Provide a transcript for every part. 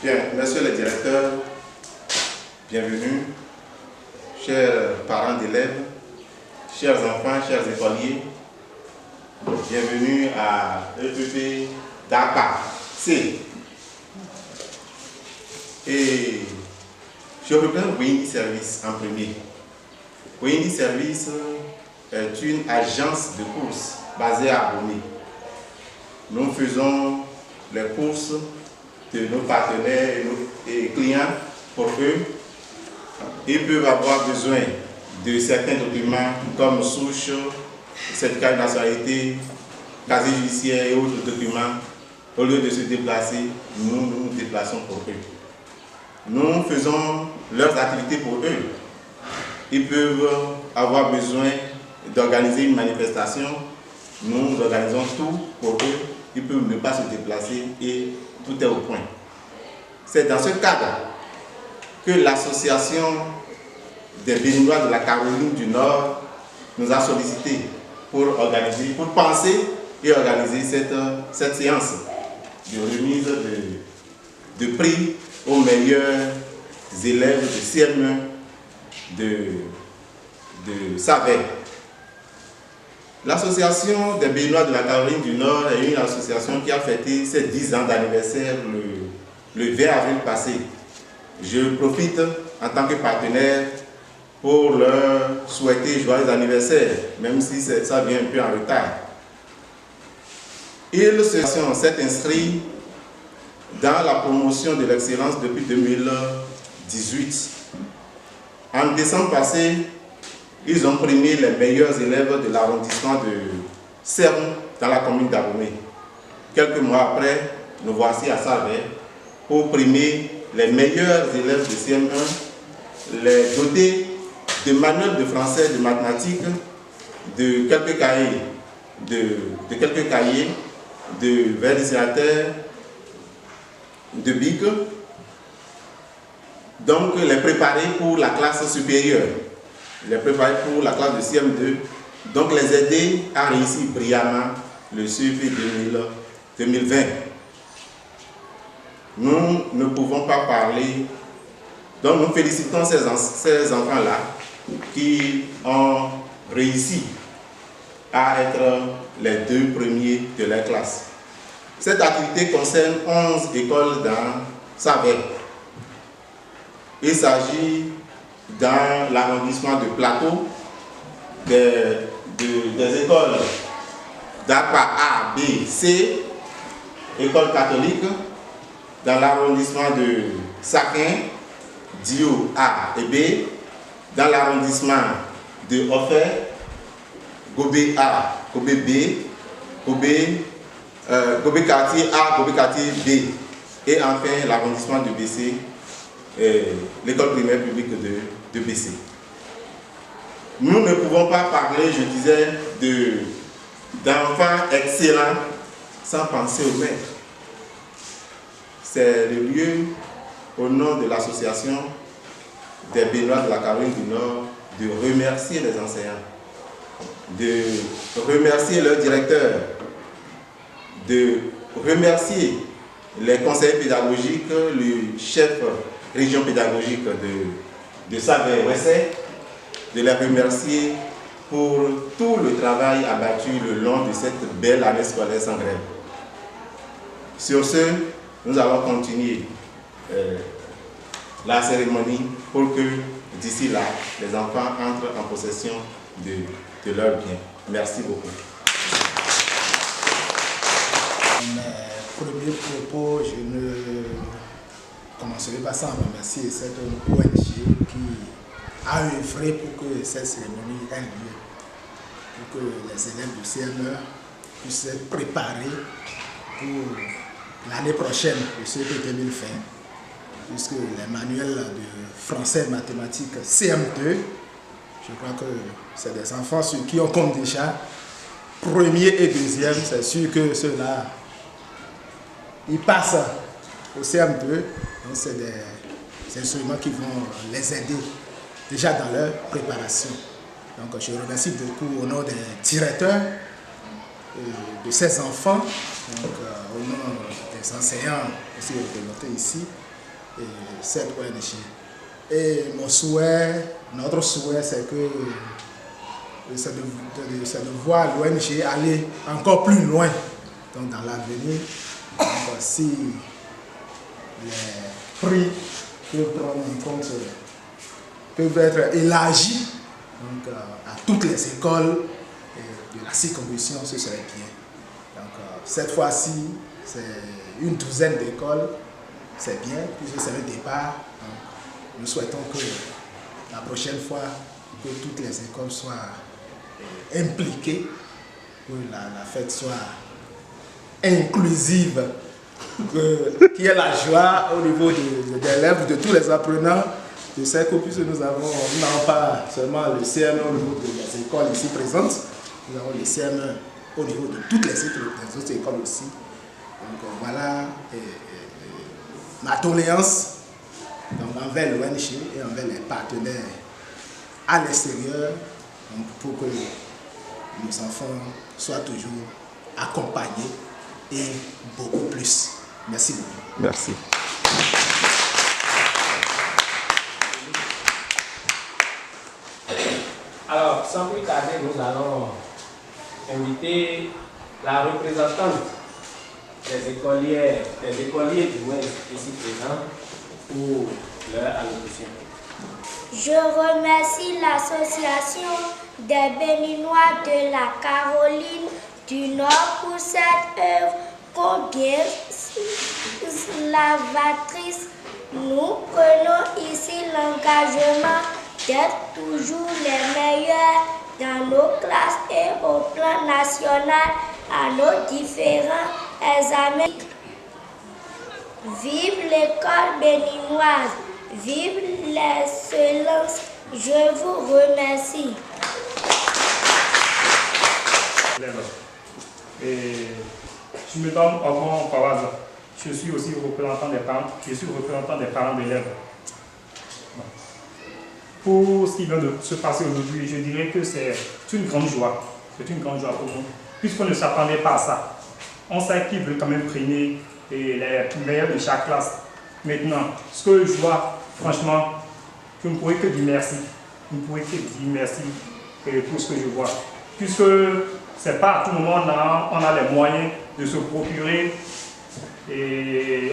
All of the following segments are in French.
Bien, monsieur le directeur, bienvenue, chers parents d'élèves, chers enfants, chers écoliers, bienvenue à EPP d'APA C. Et je reprends Windy Service en premier. Windy Service est une agence de courses basée à Abomey. Nous faisons les courses de nos partenaires et clients pour eux. Ils peuvent avoir besoin de certains documents comme souche, certificat de nationalité, casier judiciaire et autres documents. Au lieu de se déplacer, nous nous déplaçons pour eux. Nous faisons leurs activités pour eux. Ils peuvent avoir besoin d'organiser une manifestation. Nous organisons tout pour eux. Ils peuvent ne pas se déplacer et tout est au point. C'est dans ce cadre que l'association des Béninois de la Caroline du Nord nous a sollicité pour penser et organiser cette séance de remise de prix aux meilleurs élèves de CM1 de Saverne. L'association des Béninois de la Caroline du Nord est une association qui a fêté ses 10 ans d'anniversaire le 20 avril passé. Je profite en tant que partenaire pour leur souhaiter joyeux anniversaire, même si ça vient un peu en retard. Ils s'est inscrit dans la promotion de l'excellence depuis 2018. En décembre passé, ils ont primé les meilleurs élèves de l'arrondissement de Cerne dans la commune d'Abomey. Quelques mois après, nous voici à Saverne pour primer les meilleurs élèves de CM1, les dotés de manuels de français, de mathématiques, de quelques cahiers, de verres dessinateurs, de bics. Donc les préparer pour la classe supérieure, les préparer pour la classe de CM2, donc les aider à réussir brillamment le CEP 2020. Nous ne pouvons pas parler, donc nous félicitons ces enfants-là qui ont réussi à être les 2 premiers de leur classe. Cette activité concerne 11 écoles dans Saverne. Il s'agit dans l'arrondissement de Plateau, des écoles d'APA A, B, C, écoles catholiques, dans l'arrondissement de Saquin, Dio A et B, dans l'arrondissement de Offert, Gobé A, Gobé B, Gobé quartier A, Gobé quartier B, et enfin l'arrondissement de BC, l'école primaire publique de BC. Nous ne pouvons pas parler, je disais, d'enfants excellents sans penser aux maîtres. C'est le lieu, au nom de l'association des Béninois de la Caroline du Nord, de remercier les enseignants, de remercier leurs directeurs, de remercier les conseillers pédagogiques, le chef région pédagogique de Saverne-Wessé, de les remercier pour tout le travail abattu le long de cette belle année scolaire sans grève. Sur ce, nous allons continuer la cérémonie pour que d'ici là, les enfants entrent en possession de leurs biens. Merci beaucoup. Premier propos, je ne commencerai pas sans remercier cette ONG qui a œuvré pour que cette cérémonie ait lieu, pour que les élèves du CM1 puissent être préparés pour l'année prochaine, le CEP 2020, puisque les manuels de français et mathématiques CM2, je crois que c'est des enfants ceux qui ont comme déjà premier et deuxième, c'est sûr que ceux-là, ils passent au CM2, donc c'est des instruments qui vont les aider déjà dans leur préparation. Donc je remercie beaucoup au nom des directeurs de ces enfants, donc, au nom des enseignants aussi représentés ici, cette ONG. Et notre souhait, c'est de voir l'ONG aller encore plus loin. Donc dans l'avenir, si les prix peuvent être élargis donc, à toutes les écoles de la circonscription, ce serait bien. Donc, cette fois-ci, c'est une douzaine d'écoles, c'est bien, puisque c'est le départ. Donc, nous souhaitons que la prochaine fois, que toutes les écoles soient impliquées, que la fête soit inclusive, qu'il y ait la joie au niveau des élèves, de tous les apprenants. Je sais que puisque nous n'avons pas seulement le CM1 au niveau des écoles ici présentes, nous avons le CM1 au niveau de toutes les autres écoles aussi. Donc voilà ma doléance envers l'ONG et envers les partenaires à l'extérieur pour que nos enfants soient toujours accompagnés et beaucoup plus. Merci beaucoup. Merci. Alors, sans plus tarder, nous allons inviter la représentante des écoliers du Ouest ici présents pour leur allocution. Je remercie l'association des Béninois de la Caroline du Nord pour cette œuvre combien salvatrice. Nous prenons ici l'engagement d'être toujours les meilleurs dans nos classes et au plan national à nos différents examens. Vive l'école béninoise, vive l'excellence. Je vous remercie. Et je me donne encore par hasard. Je suis aussi représentant des parents. Je suis représentant des parents d'élèves. Pour ce qui vient de se passer aujourd'hui, je dirais que c'est une grande joie. C'est une grande joie pour nous, puisqu'on ne s'attendait pas à ça. On sait qu'ils veulent quand même primer les meilleurs de chaque classe. Maintenant, ce que je vois, franchement, je ne pourrais que dire merci. Je ne pourrais que dire merci pour ce que je vois. Puisque ce n'est pas à tout moment on a les moyens de se procurer et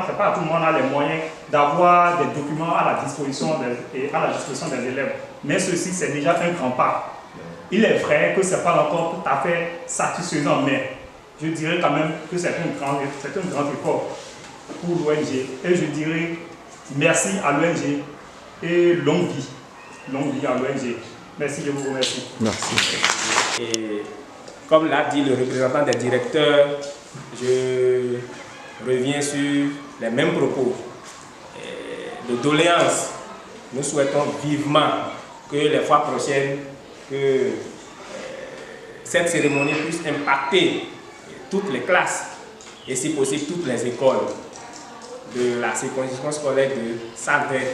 c'est pas à tout le monde on a les moyens d'avoir des documents à la disposition des élèves. Mais ceci, c'est déjà un grand pas. Il est vrai que ce n'est pas encore tout à fait satisfaisant, mais je dirais quand même que c'est un grand effort pour l'ONG. Et je dirais merci à l'ONG et longue vie à l'ONG. Merci, je vous remercie. Merci. Et comme l'a dit le représentant des directeurs, je reviens sur les mêmes propos. De doléances, nous souhaitons vivement que les fois prochaines, que cette cérémonie puisse impacter toutes les classes et si possible toutes les écoles de la circonscription scolaire de Saint-André.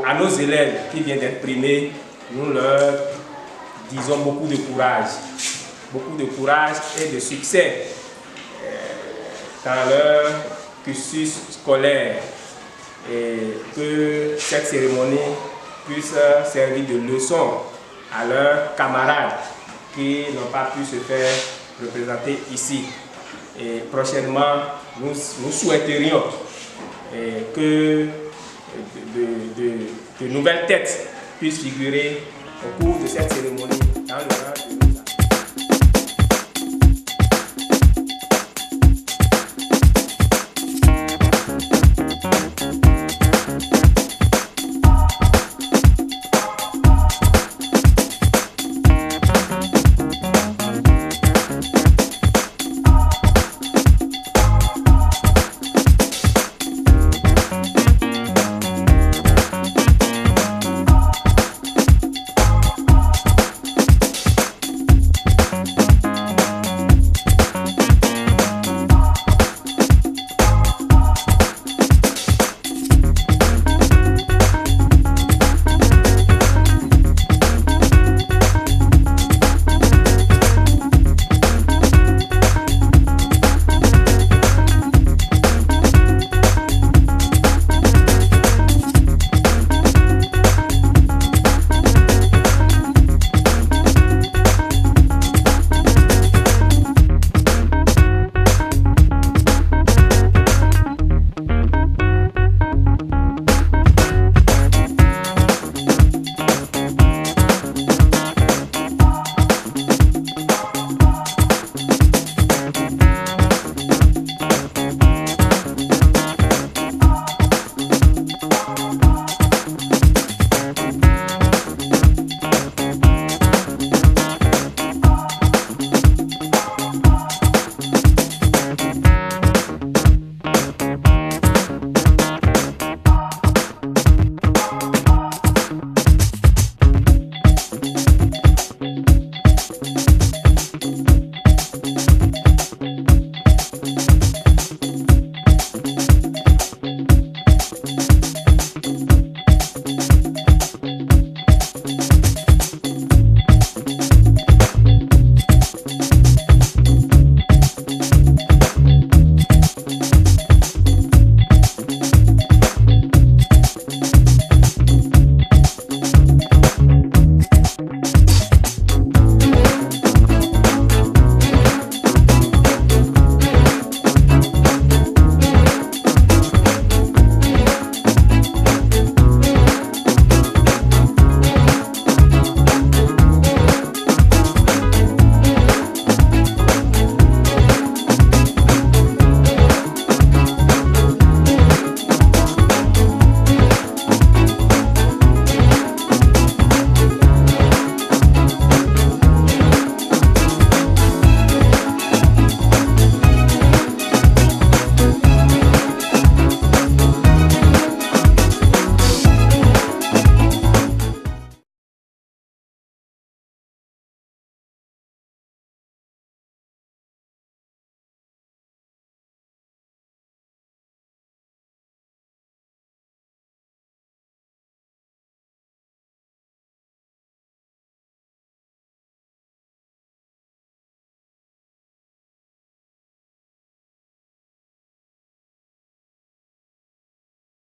À nos élèves qui viennent d'être primés, nous leur disons beaucoup de courage et de succès dans leur cursus scolaire et que cette cérémonie puisse servir de leçon à leurs camarades qui n'ont pas pu se faire représenter ici. Et prochainement, nous souhaiterions que de nouvelles têtes puissent figurer au cours de cette cérémonie dans le rang de